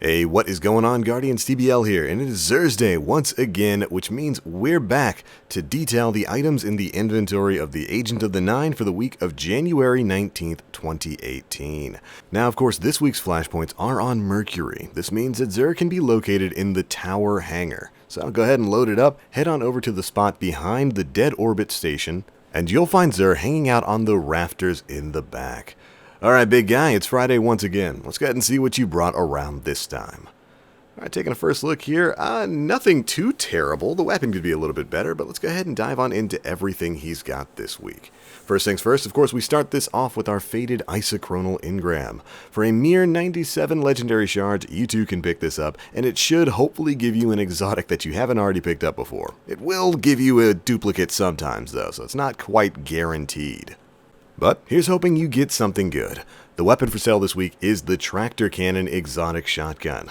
Hey, what is going on, Guardians? TBL here, and it is Xurs Day once again, which means we're back to detail the items in the inventory of the Agent of the Nine for the week of January 19th, 2018. Now, of course, this week's flashpoints are on Mercury. This means that Xur can be located in the Tower Hangar. So I'll go ahead and load it up, head on over to the spot behind the Dead Orbit Station, and you'll find Xur hanging out on the rafters in the back. Alright, big guy, it's Friday once again. Let's go ahead and see what you brought around this time. Alright, taking a first look here. Nothing too terrible. The weapon could be a little bit better, but let's go ahead and dive on into everything he's got this week. First things first, of course, we start this off with our FATED Isochronal Engram. For a mere 97 legendary shards, you too can pick this up, and it should hopefully give you an exotic that you haven't already picked up before. It will give you a duplicate sometimes, though, so it's not quite guaranteed. But here's hoping you get something good. The weapon for sale this week is the Tractor Cannon Exotic Shotgun.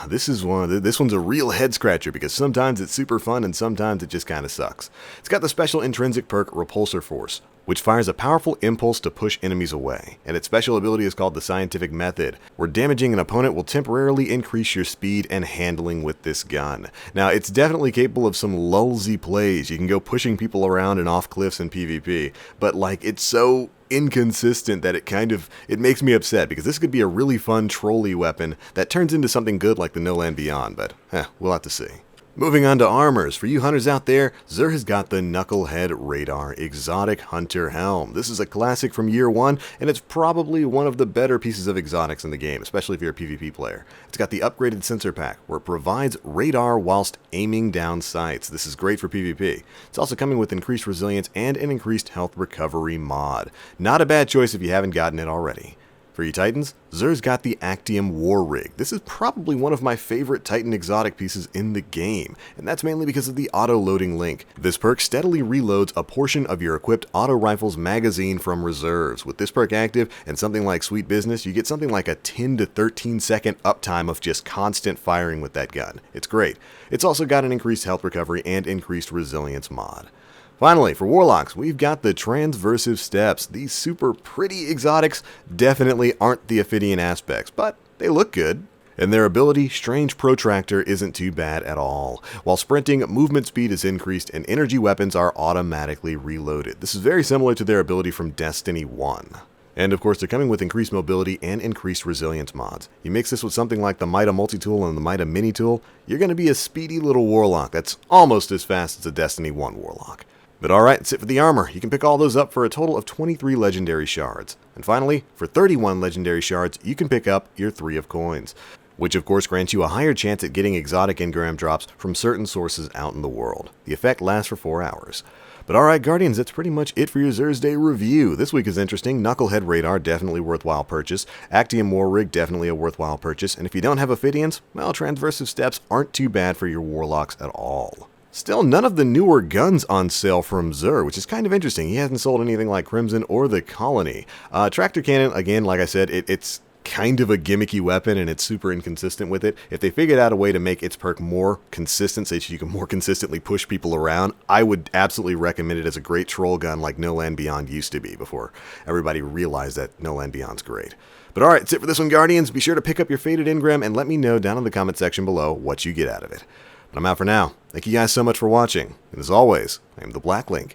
This one's a real head scratcher because sometimes it's super fun and sometimes it just kind of sucks. It's got the special intrinsic perk Repulsor Force, which fires a powerful impulse to push enemies away, and its special ability is called the Scientific Method, where damaging an opponent will temporarily increase your speed and handling with this gun. Now, it's definitely capable of some lulzy plays. You can go pushing people around and off cliffs in PvP, but it's so inconsistent that it makes me upset, because this could be a really fun trolley weapon that turns into something good like the No Land Beyond, but we'll have to see. Moving on to armors. For you hunters out there, Xur has got the Knucklehead Radar Exotic Hunter Helm. This is a classic from year one, and it's probably one of the better pieces of exotics in the game, especially if you're a PvP player. It's got the upgraded sensor pack, where it provides radar whilst aiming down sights. This is great for PvP. It's also coming with increased resilience and an increased health recovery mod. Not a bad choice if you haven't gotten it already. For you Titans, Xur's got the Actium War-Rig. This is probably one of my favorite Titan exotic pieces in the game, and that's mainly because of the auto-loading link. This perk steadily reloads a portion of your equipped auto rifle's magazine from reserves. With this perk active and something like Sweet Business, you get something like a 10 to 13 second uptime of just constant firing with that gun. It's great. It's also got an increased health recovery and increased resilience mod. Finally, for Warlocks, we've got the Transversive Steps. These super pretty exotics definitely aren't the Ophidian aspects, but they look good. And their ability, Strange Protractor, isn't too bad at all. While sprinting, movement speed is increased and energy weapons are automatically reloaded. This is very similar to their ability from Destiny 1. And of course, they're coming with increased mobility and increased resilience mods. You mix this with something like the Mida Multi-Tool and the Mida Mini-Tool, you're going to be a speedy little Warlock that's almost as fast as a Destiny 1 Warlock. But alright, that's it for the armor. You can pick all those up for a total of 23 legendary shards. And finally, for 31 legendary shards, you can pick up your 3 of coins, which of course grants you a higher chance at getting exotic engram drops from certain sources out in the world. The effect lasts for 4 hours. But alright, Guardians, that's pretty much it for your Xurs Day review. This week is interesting. Knucklehead Radar, definitely worthwhile purchase. Actium War-Rig, definitely a worthwhile purchase. And if you don't have Ophidians, well, Transversive Steps aren't too bad for your Warlocks at all. Still, none of the newer guns on sale from Xur, which is kind of interesting. He hasn't sold anything like Crimson or the Colony. Tractor Cannon, again, like I said, it's kind of a gimmicky weapon and it's super inconsistent with it. If they figured out a way to make its perk more consistent so you can more consistently push people around, I would absolutely recommend it as a great troll gun like No Land Beyond used to be before everybody realized that No Land Beyond's great. But alright, that's it for this one, Guardians. Be sure to pick up your FATED Engram and let me know down in the comment section below what you get out of it. But I'm out for now. Thank you guys so much for watching. And as always, I am TheBlackLink.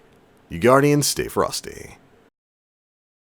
You Guardians, stay frosty.